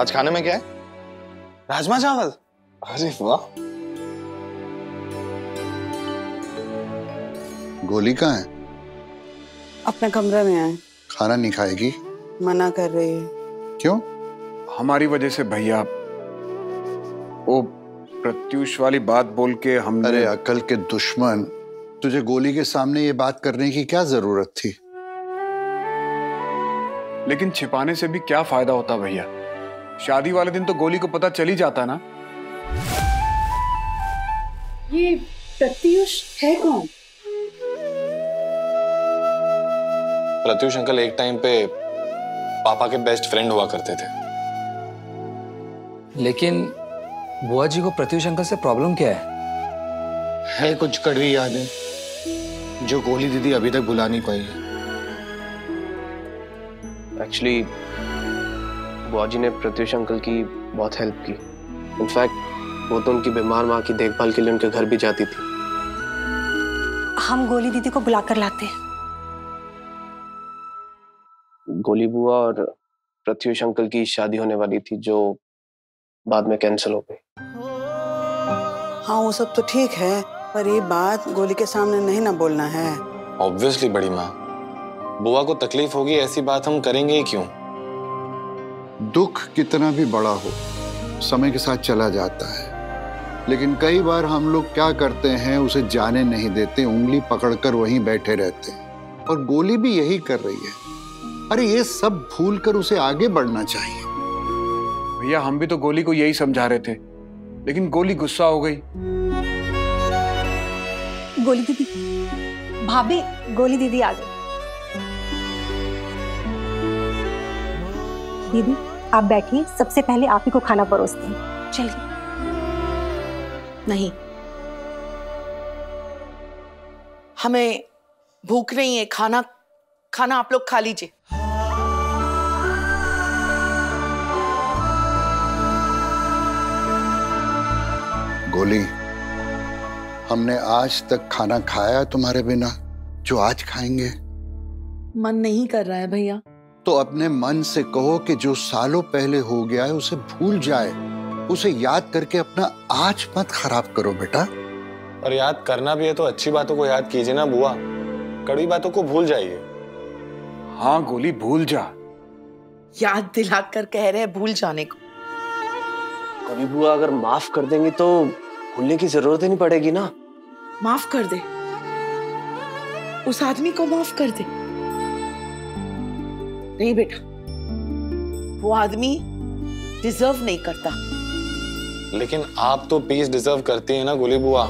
आज खाने में क्या है? राजमा चावल। अरे वाह। गोली कहाँ है? अपने कमरे में है। खाना नहीं खाएगी? मना कर रही है। क्यों? हमारी वजह से भैया, वो प्रत्युष वाली बात बोल के हमने। अरे अकल के दुश्मन, तुझे गोली के सामने ये बात करने की क्या जरूरत थी? लेकिन छिपाने से भी क्या फायदा होता भैया? शादी वाले दिन तो गोली को पता चल ही जाता ना। ये प्रत्युष है कौन? प्रत्युष अंकल एक टाइम पे पापा के बेस्ट फ्रेंड हुआ करते थे। लेकिन बुआ जी को प्रत्युष अंकल से प्रॉब्लम क्या है? है कुछ कड़वी यादें जो गोली दीदी अभी तक भुला नहीं पाई है। एक्चुअली बुआ जी ने प्रत्युष अंकल की बहुत हेल्प की। इनफैक्ट वो तो उनकी बीमार माँ की देखभाल के लिए उनके घर भी जाती थी। हम गोली दीदी को बुलाकर लाते हैं। गोली बुआ और प्रत्युष अंकल की शादी होने वाली थी जो बाद में कैंसिल हो गई। हाँ वो सब तो ठीक है, पर ये बात गोली के सामने नहीं ना बोलना है। ऑब्वियसली बड़ी माँ, बुआ को तकलीफ होगी, ऐसी बात हम करेंगे ही क्यों? दुख कितना भी बड़ा हो समय के साथ चला जाता है, लेकिन कई बार हम लोग क्या करते हैं उसे जाने नहीं देते, उंगली पकड़कर वहीं बैठे रहते हैं। और गोली भी यही कर रही है। अरे ये सब भूलकर उसे आगे बढ़ना चाहिए। भैया हम भी तो गोली को यही समझा रहे थे, लेकिन गोली गुस्सा हो गई। गोली दीदी, भाभी, गोली दीदी आ गई। दीदी आप बैठिए, सबसे पहले आप ही को खाना परोसते हैं। चलिए। नहीं, हमें भूख नहीं है। खाना आप लोग खा लीजिए। गोली, हमने आज तक खाना खाया तुम्हारे बिना जो आज खाएंगे? मन नहीं कर रहा है भैया। तो अपने मन से कहो कि जो सालों पहले हो गया है उसे भूल जाए, उसे याद करके अपना आज मत खराब करो बेटा। और याद करना भी है तो अच्छी बातों को याद कीजिए ना बुआ, कड़वी बातों को भूल जाइए। हाँ गोली भूल जा। याद दिलाकर कह रहे हैं भूल जाने को। गोली बुआ अगर माफ कर देंगी तो भूलने की जरूरत ही नहीं पड़ेगी ना। माफ कर दे, उस आदमी को माफ कर दे। नहीं बेटा, वो आदमी डिजर्व नहीं करता। लेकिन आप तो पीस डिजर्व करती है ना गोली बुआ।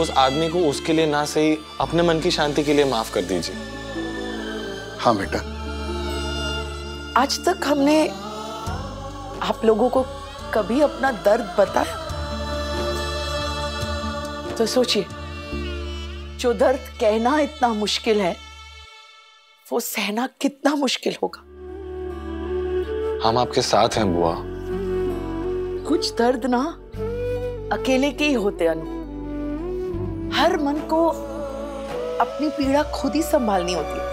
उस आदमी को उसके लिए ना सही, अपने मन की शांति के लिए माफ कर दीजिए। हाँ बेटा। आज तक हमने आप लोगों को कभी अपना दर्द बताया? तो सोचिए, जो दर्द कहना इतना मुश्किल है वो सहना कितना मुश्किल होगा। हम आपके साथ हैं बुआ। कुछ दर्द ना अकेले के ही होते अनु। हर मन को अपनी पीड़ा खुद ही संभालनी होती है।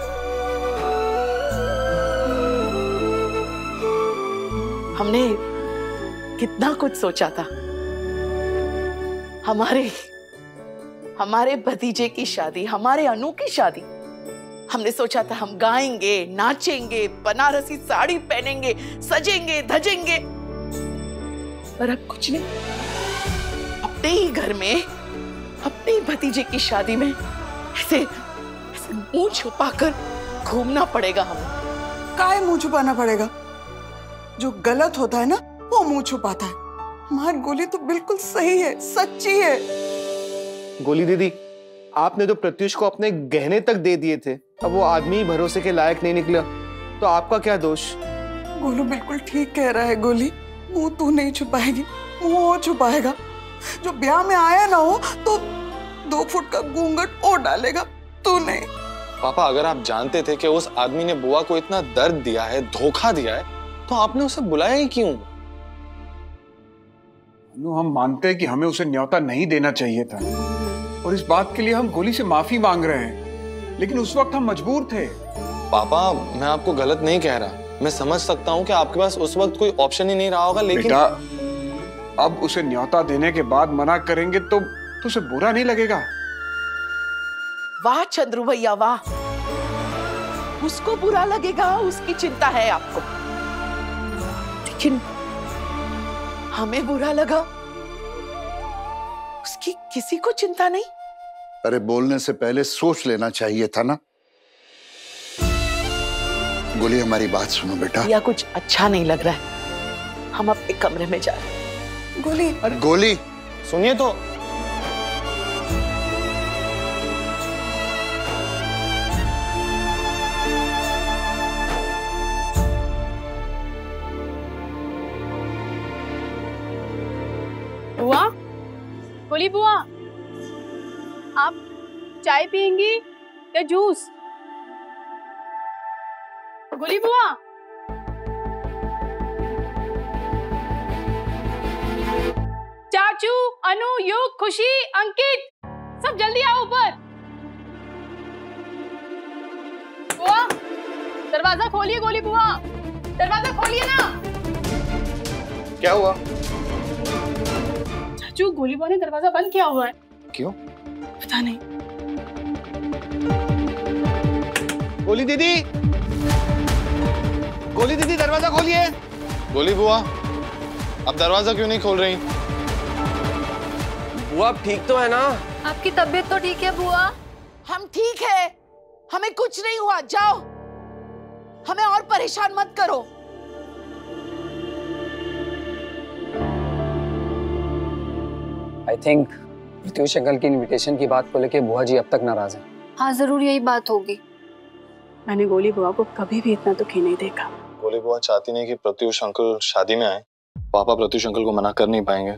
हमने कितना कुछ सोचा था। हमारे भतीजे की शादी, हमारे अनु की शादी, हमने सोचा था हम गाएंगे, नाचेंगे, बनारसी साड़ी पहनेंगे, सजेंगे धजेंगे। पर अब कुछ नहीं। अपने ही घर में अपने ही भतीजे की शादी में ऐसे मुंह छुपाकर घूमना पड़ेगा हमें। काहे मुंह छुपाना पड़ेगा? जो गलत होता है ना वो मुंह छुपाता है। हमारी गोली तो बिल्कुल सही है, सच्ची है। गोली दीदी, आपने तो प्रत्युष को अपने गहने तक दे दिए थे, अब वो आदमी भरोसे के लायक नहीं निकला तो आपका क्या दोष? गोलू बिल्कुल ठीक कह रहा है। गोली, मुंह तू नहीं छुपाएगी, मुंह वो छुपाएगा। जो ब्याह में आया ना हो तो 2 फुट का घूंघट और डालेगा, तू नहीं। पापा अगर आप जानते थे कि उस आदमी ने बुआ को इतना दर्द दिया है, धोखा दिया है, तो आपने उसे बुलाया ही क्यों? हम मानते हैं कि हमें उसे न्योता नहीं देना चाहिए था और इस बात के लिए हम गोली से माफी मांग रहे हैं, लेकिन उस वक्त हम मजबूर थे। पापा मैं आपको गलत नहीं कह रहा, मैं समझ सकता हूँ कि आपके पास उस वक्त कोई ऑप्शन ही नहीं रहा होगा, लेकिन बेटा, अब उसे न्योता देने के बाद मना करेंगे तो उसे बुरा नहीं लगेगा। वाह चंद्रू भैया वाह, उसको बुरा लगेगा, उसकी चिंता है आपको, लेकिन हमें बुरा लगा, उसकी किसी को चिंता नहीं। अरे बोलने से पहले सोच लेना चाहिए था ना। गोली हमारी बात सुनो बेटा। या कुछ अच्छा नहीं लग रहा है, हम अपने कमरे में जा रहे हैं। गोली, गोली सुनिए तो। बुआ, गोली बुआ, आप चाय पियेंगी या जूस? गोली बुआ, चाचू, अनु, युग, खुशी, अंकित, सब जल्दी आओ ऊपर। बुआ, दरवाजा खोलिए। गोली बुआ, दरवाजा खोलिए ना। क्या हुआ? चाचू, गोली बुआ ने दरवाजा बंद किया हुआ है। क्यों? पता नहीं। गोली दीदी, गोली दीदी दरवाजा खोलिए। गोली बुआ, अब दरवाजा क्यों नहीं खोल रही? बुआ आप ठीक तो है ना? आपकी तबीयत तो ठीक है बुआ? हम ठीक है, हमें कुछ नहीं हुआ, जाओ, हमें और परेशान मत करो। आई थिंक प्रत्युष अंकल की इनविटेशन की बात को लेके बुआ जी अब तक नाराज हैं। हाँ जरूर यही बात होगी। मैंने गोली बुआ को कभी भी इतना दुखी नहीं देखा। गोली बुआ चाहती नहीं कि प्रत्युष अंकल शादी में आए। पापा प्रत्युष अंकल को मना कर नहीं पाएंगे।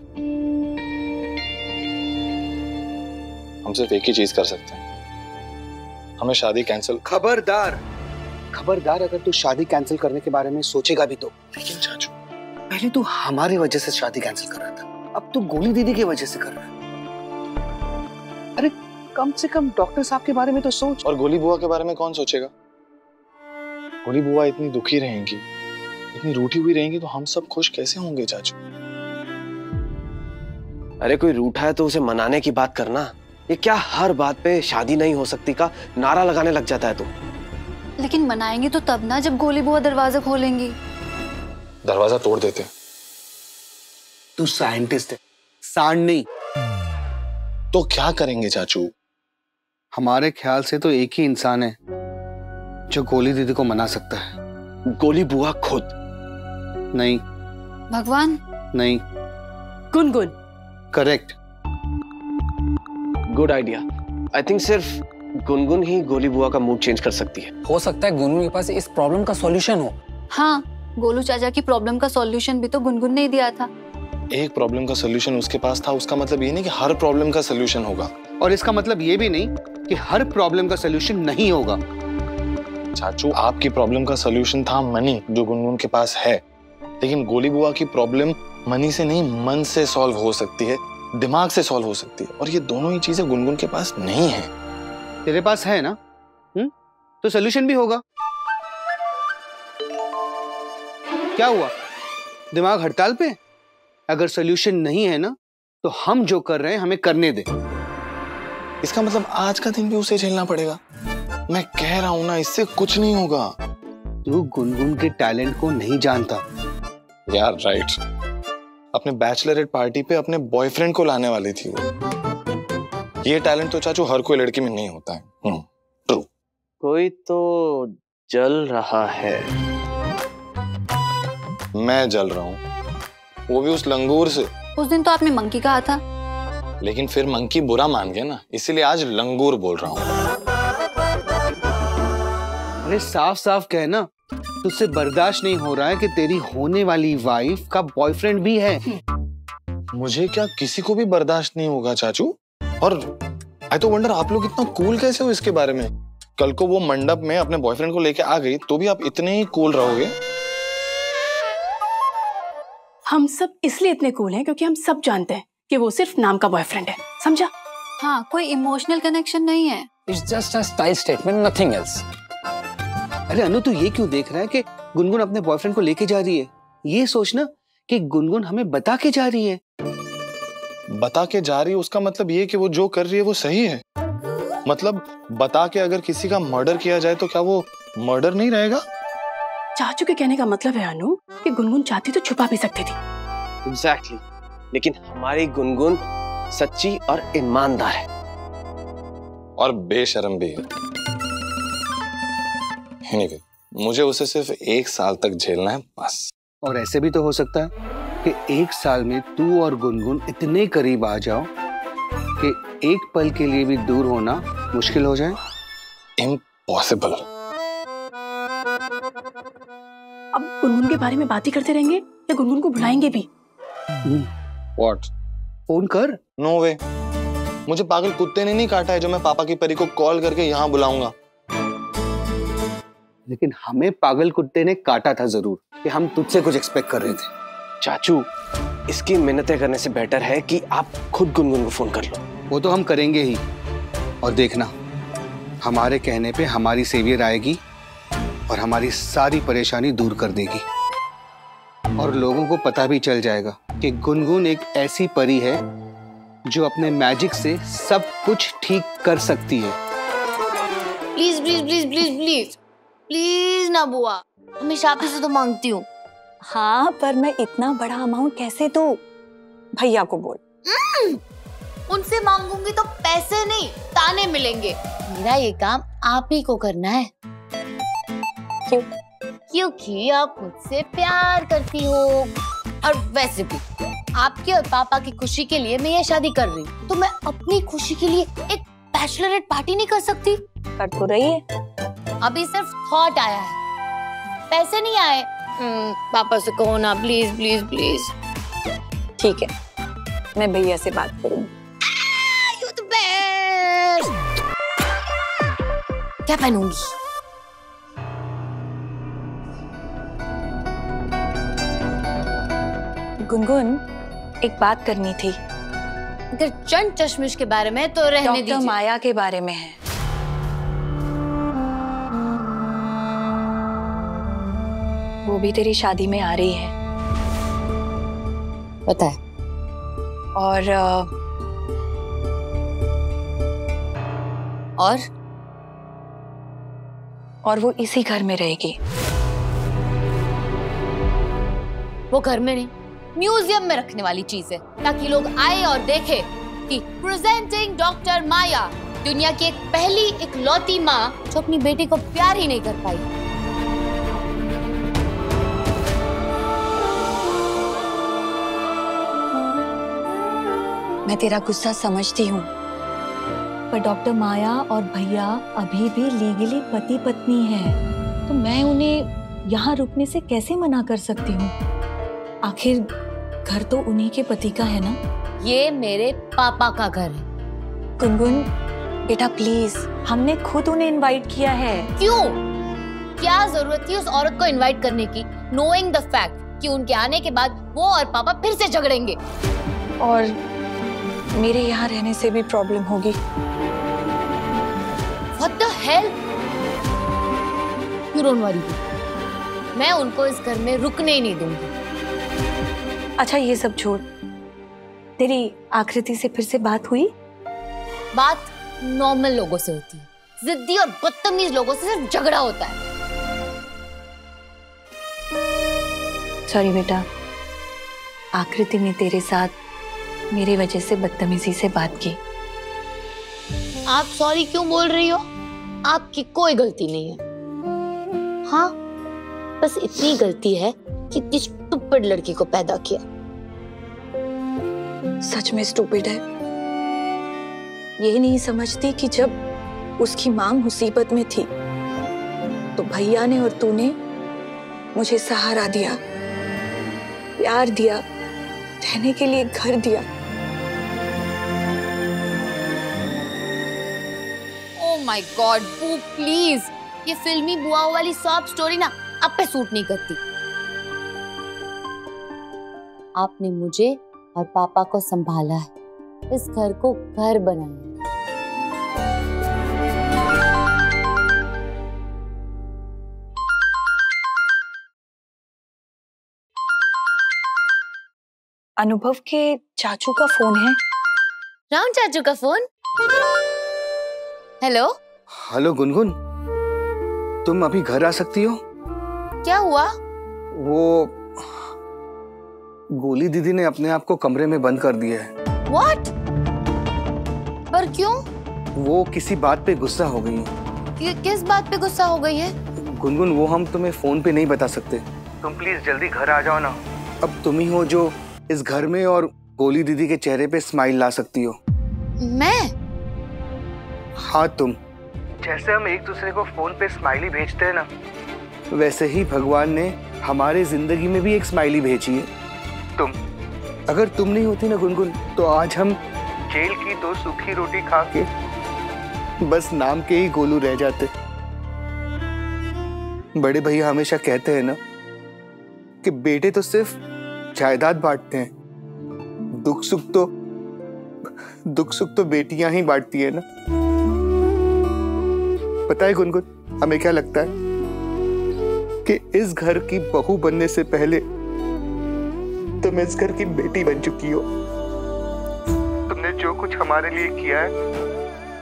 हम सिर्फ एक ही चीज कर सकते हैं, हमें शादी कैंसिल। खबरदार, खबरदार, अगर तू शादी कैंसिल करने के बारे में सोचेगा भी तो। लेकिन चाचू, पहले तू हमारी वजह से शादी कैंसिल कर रहा था, अब तू गोली दीदी की वजह से कर रहा है। अरे कम से कम डॉक्टर साहब के बारे में तो सोच। और गोली बुआ के बारे में कौन सोचेगा? गोली बुआ इतनी दुखी रहेंगी, इतनी रूठी हुई रहेंगी, तो हम सब खुश कैसे होंगे चाचू? अरे कोई रूठा है तो उसे मनाने की बात करना। ये क्या हर बात पे शादी नहीं हो सकती का नारा लगाने लग जाता है तू? लेकिन मनाएंगे तो तब ना जब गोली बुआ दरवाजा खोलेंगी। दरवाजा तोड़ देते। तू साइंटिस्ट है, सांड नहीं। तो क्या करेंगे चाचू? हमारे ख्याल से तो एक ही इंसान है जो गोली दीदी को मना सकता है। गोली बुआ खुद? नहीं। भगवान? नहीं। Gungun? Correct. Good idea. I think सिर्फ गुनगुन ही गोली बुआ का मूड चेंज कर सकती है। हो सकता है गुनगुन के पास इस प्रॉब्लम का सॉल्यूशन हो। हाँ, गोलू चाचा की प्रॉब्लम का सॉल्यूशन भी तो गुनगुन ने ही दिया था। एक प्रॉब्लम का सॉल्यूशन उसके पास था, उसका मतलब ये नहीं कि हर प्रॉब्लम का सॉल्यूशन होगा। और इसका मतलब ये भी नहीं कि हर प्रॉब्लम का सॉल्यूशन नहीं होगा। चाचू, आपकी प्रॉब्लम का सॉल्यूशन था मनी, जो गुनगुन के पास है, लेकिन गोली बुआ की प्रॉब्लम मनी से नहीं, मन से सॉल्व हो सकती है, दिमाग से सॉल्व हो सकती है, और ये दोनों ही चीजें गुनगुन के पास नहीं है। तेरे पास है ना? तो सॉल्यूशन भी होगा। क्या हुआ, दिमाग हड़ताल पे? अगर सॉल्यूशन नहीं है ना तो हम जो कर रहे हैं हमें करने दे। इसका मतलब आज का दिन भी उसे झेलना पड़ेगा? मैं कह रहा हूं ना, इससे कुछ नहीं होगा। तू गुनगुन के टैलेंट को नहीं जानता। यार राइट, अपने बैचलरेट पार्टी पे अपने बॉयफ्रेंड को लाने वाली थी वो। ये टैलेंट तो चाचू हर कोई लड़की में नहीं होता है। ट्रू। कोई तो जल रहा है। मैं जल रहा हूँ, वो भी उस लंगूर से। उस दिन तो आपने मंकी कहा था। लेकिन फिर मंकी बुरा मान गया ना, इसीलिए आज लंगूर बोल रहा हूँ। अरे साफ साफ कहना, तुझसे बर्दाश्त नहीं हो रहा है कि तेरी होने वाली वाइफ का बॉयफ्रेंड भी है। मुझे क्या, किसी को भी बर्दाश्त नहीं होगा चाचू। और आई तो वंडर, आप लोग इतना कूल कैसे हो इसके बारे में? कल को वो मंडप में अपने बॉयफ्रेंड को लेके आ गई तो भी आप इतने ही कूल रहोगे? हम सब इसलिए इतने कूल हैं क्योंकि हम सब जानते हैं कि वो सिर्फ नाम का बॉयफ्रेंड है, समझा? हाँ, कोई इमोशनल कनेक्शन नहीं है। It's just a style statement, nothing else. अरे अनु, तू ये क्यों देख रहा है कि गुनगुन अपने बॉयफ्रेंड को लेके जा रही है? ये सोचना कि गुनगुन हमें बता के जा रही है। बता के जा रही है उसका मतलब ये कि वो जो कर रही है वो सही है। मतलब बता के अगर किसी का मर्डर किया जाए तो क्या वो मर्डर नहीं रहेगा? चाचू के कहने का मतलब है अनु कि गुनगुन चाहती तो छुपा भी सकती थी। एग्जैक्टली। लेकिन हमारी गुनगुन सच्ची और ईमानदार है और बेशर्म भी है। Anyway, मुझे उसे सिर्फ 1 साल तक झेलना है बस। और ऐसे भी तो हो सकता है कि 1 साल में तू और गुनगुन इतने करीब आ जाओ कि एक पल के लिए भी दूर होना मुश्किल हो जाए। इम्पॉसिबल। अब गुनगुन के बारे में बात ही करते रहेंगे या गुनगुन को बुलाएंगे भी? What? फोन कर। नो वे। मुझे पागल कुत्ते ने नहीं काटा है जो मैं पापा की परी को कॉल करके यहाँ बुलाऊंगा। लेकिन हमें पागल कुत्ते ने काटा था जरूर कि हम तुझसे कुछ एक्सपेक्ट कर रहे थे। चाचू, इसकी मिन्नतें करने से बेटर है कि आप खुद गुनगुन को फोन कर लो। वो तो हम करेंगे ही। और देखना, हमारे कहने पे हमारी सेवियर आएगी और हमारी सारी परेशानी दूर कर देगी। और लोगों को पता भी चल जाएगा कि गुनगुन एक ऐसी परी है जो अपने मैजिक से सब कुछ ठीक कर सकती है। Please please please please please please ना बुआ, हमेशा आप से तो मांगती हूँ। हाँ, पर मैं इतना बड़ा अमाउंट कैसे दूं? भैया को बोल। उनसे मांगूंगी तो पैसे नहीं ताने मिलेंगे। मेरा ये काम आप ही को करना है। क्यों? क्योंकि आप मुझसे प्यार करती हो। और वैसे भी आपके और पापा की खुशी के लिए मैं ये शादी कर रही हूँ, तो मैं अपनी खुशी के लिए एक बैचलरेट पार्टी नहीं कर सकती? कर तो रही है। अभी सिर्फ थॉट आया है, पैसे नहीं आए। पापा से कहो ना प्लीज प्लीज प्लीज। ठीक है, मैं भैया से बात करूंगी। You the best। क्या पहनूंगी? गुनगुन, एक बात करनी थी। अगर चंद चश्मिश के बारे में तो रहने दीजिए। डॉक्टर माया के बारे में है। वो भी तेरी शादी में आ रही है। पता है। और वो इसी घर में रहेगी। वो घर में नहीं, म्यूजियम में रखने वाली चीज है, ताकि लोग आए और देखे कि प्रेजेंटिंग डॉक्टर माया, दुनिया की एक पहली इकलौती माँ जो अपनी बेटी को प्यार ही नहीं कर पाई। मैं तेरा गुस्सा समझती हूँ, पर डॉक्टर माया और भैया अभी भी लीगली पति पत्नी हैं, तो मैं उन्हें यहाँ रुकने से कैसे मना कर सकती हूँ? आखिर घर तो उन्हीं के पति का है ना। ये मेरे पापा का घर है। गुनगुन बेटा प्लीज, हमने खुद उन्हें इनवाइट किया है। क्यों? क्या जरूरत थी उस औरत को इनवाइट करने की, नोइंग द फैक्ट कि उनके आने के बाद वो और पापा फिर से झगड़ेंगे और मेरे यहाँ रहने से भी प्रॉब्लम होगी। What the hell? You don't worry. मैं उनको इस घर में रुकने ही नहीं दूंगी। अच्छा ये सब छोड़, तेरी आकृति से फिर से बात हुई? बात नॉर्मल लोगों से होती है, जिद्दी और बदतमीज लोगों से सिर्फ झगड़ा होता है। सॉरी बेटा, आकृति ने तेरे साथ मेरी वजह से बदतमीजी से बात की। आप सॉरी क्यों बोल रही हो? आपकी कोई गलती नहीं है। हाँ, बस इतनी गलती है कि इतनी स्टूपिड लड़की को पैदा किया। सच में स्टूपिड है। ये नहीं समझती कि जब उसकी मां मुसीबत में थी तो भैया ने और तूने मुझे सहारा दिया, प्यार दिया, रहने के लिए घर दिया। ओह माय गॉड, बू प्लीज, ये फिल्मी बुआओं वाली सॉफ्ट स्टोरी ना आप पे सूट नहीं करती। आपने मुझे और पापा को संभाला है, इस घर को घर बनाया। अनुभव के चाचू का फोन है। राम चाचू का फोन। हेलो। हेलो गुनगुन, तुम अभी घर आ सकती हो? क्या हुआ? वो गोली दीदी ने अपने आप को कमरे में बंद कर दिया है। What? पर क्यों? वो किसी बात पे गुस्सा हो गई है। किस बात पे गुस्सा हो गई है? गुनगुन, वो हम तुम्हें फोन पे नहीं बता सकते। तुम प्लीज जल्दी घर आ जाओ ना। अब तुम ही हो जो इस घर में और गोली दीदी के चेहरे पे स्माइल ला सकती हो। मैं? हाँ तुम। जैसे हम एक दूसरे को फोन पे स्माइली भेजते हैं ना, वैसे ही भगवान ने हमारे जिंदगी में भी एक स्माइली भेजी है, तुम। अगर तुम नहीं होती ना गुनगुन, तो आज हम जेल की 2 सूखी रोटी खा के बस नाम के ही गोलू रह जाते। बड़े भैया हमेशा कहते हैं ना कि बेटे तो सिर्फ जायदाद बांटते हैं, दुख सुख तो बेटियां ही बांटती है ना। पता है गुनगुन, हमें क्या लगता है कि इस घर की बहू बनने से पहले तुम इस घर की बेटी बन चुकी हो। तुमने जो कुछ हमारे लिए किया है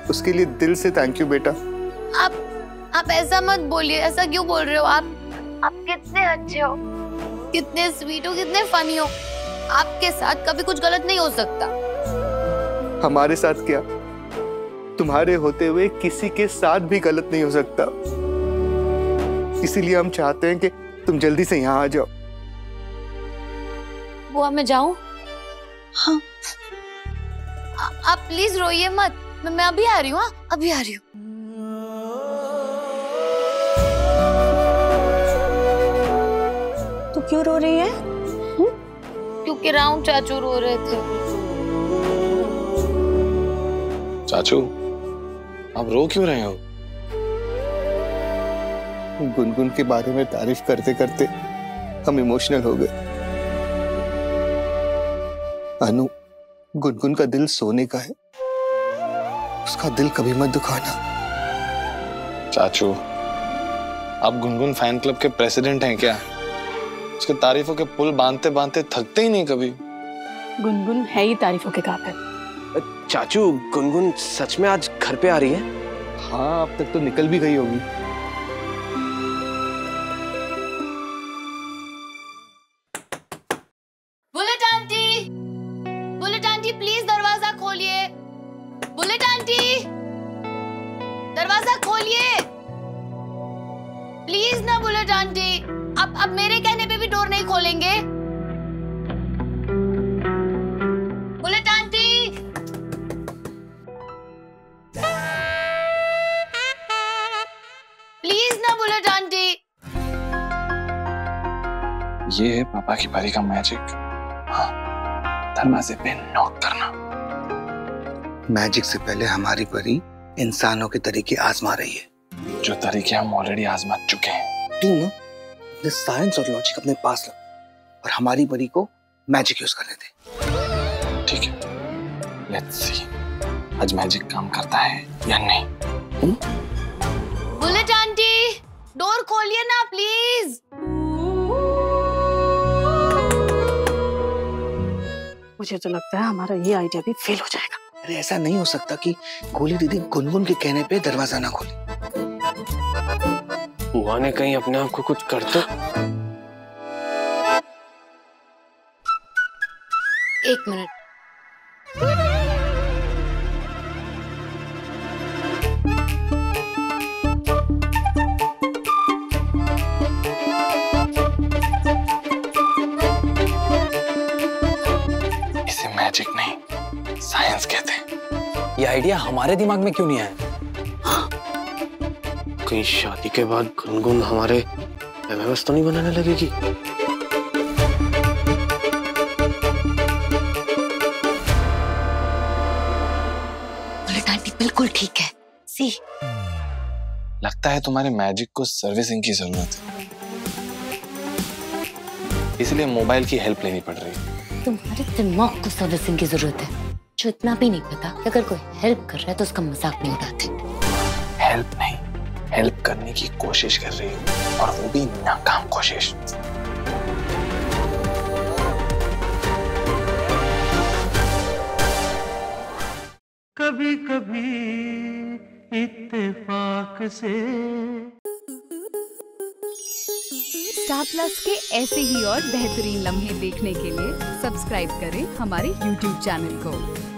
उसके लिए दिल से थैंक यू बेटा। आप ऐसा मत बोलिए। ऐसा क्यों बोल रहे हो आप कितने अच्छे हो, कितने स्वीट हो, कितने फनी हो। आपके साथ कभी कुछ गलत नहीं हो सकता। हमारे साथ क्या, तुम्हारे होते हुए किसी के साथ भी गलत नहीं हो सकता। इसीलिए हम चाहते हैं कि तुम जल्दी से यहाँ आ जाओ। बुआ मैं जाऊं? हाँ। आप प्लीज रोइए मत। मैं अभी आ रही हूँ। अभी आ रही हूँ। तू क्यों रो रही है? क्योंकि राम चाचू रो रहे थे। चाचू, आप रो क्यों रहे हो? गुनगुन के बारे में तारीफ करते करते हम इमोशनल हो गए। अनु, गुनगुन का दिल सोने का है, उसका दिल कभी मत दुखाना। चाचू, आप गुनगुन फैन क्लब के प्रेसिडेंट हैं क्या? उसके तारीफों के पुल बांधते बांधते थकते ही नहीं कभी। गुनगुन है ही तारीफों के काबिल। चाचू, गुनगुन सच में आज घर पे आ रही है? हाँ, अब तक तो निकल भी गई होगी। Bullet aunty, bullet aunty please दरवाजा खोलिए। बुलेट आंटी, दरवाजा खोलिए प्लीज ना। बुलेट आंटी, अब मेरे कहने पे भी डोर नहीं खोलेंगे? बुलेट आंटी, प्लीज ना बुलेट आंटी। ये है पापा की परी का मैजिक। हाँ, दरवाजे पे नॉक करना। मैजिक से पहले हमारी परी इंसानों के तरीके आजमा रही है, जो तरीके हम ऑलरेडी आजमा चुके हैं। तू ना अपने साइंस और लॉजिक अपने पास रख और हमारी परी को मैजिक यूज करने दे। ठीक है, लेट्स सी आज मैजिक काम करता है या नहीं। बुलेट आंटी, डोर खोलिए ना प्लीज। मुझे तो लगता है हमारा ये आइडिया भी फेल हो जाएगा। अरे ऐसा नहीं हो सकता कि गोली दीदी गुनगुन के कहने पे दरवाजा ना खोले। बुआ ने कहीं अपने आप को कुछ कर तो? एक मिनट। इसे मैजिक नहीं, साइंस कहते हैं। ये आइडिया हमारे दिमाग में क्यों नहीं आया? कहीं शादी के बाद गुनगुन हमारे MMS तो नहीं बनाने लगेगी? बुलेट आंटी बिल्कुल ठीक है। सी, लगता है तुम्हारे मैजिक को सर्विसिंग की जरूरत है, इसलिए मोबाइल की हेल्प लेनी पड़ रही है। तुम्हारे दिमाग को सर्विसिंग की जरूरत है, जो इतना भी नहीं पता कि अगर कोई हेल्प कर रहा है तो उसका मजाक नहीं उड़ाते। हेल्प नहीं, हेल्प करने की कोशिश कर रही हूँ, और वो भी नाकाम कोशिश। से। स्टार प्लस के ऐसे ही और बेहतरीन लम्हे देखने के लिए सब्सक्राइब करें हमारे YouTube चैनल को।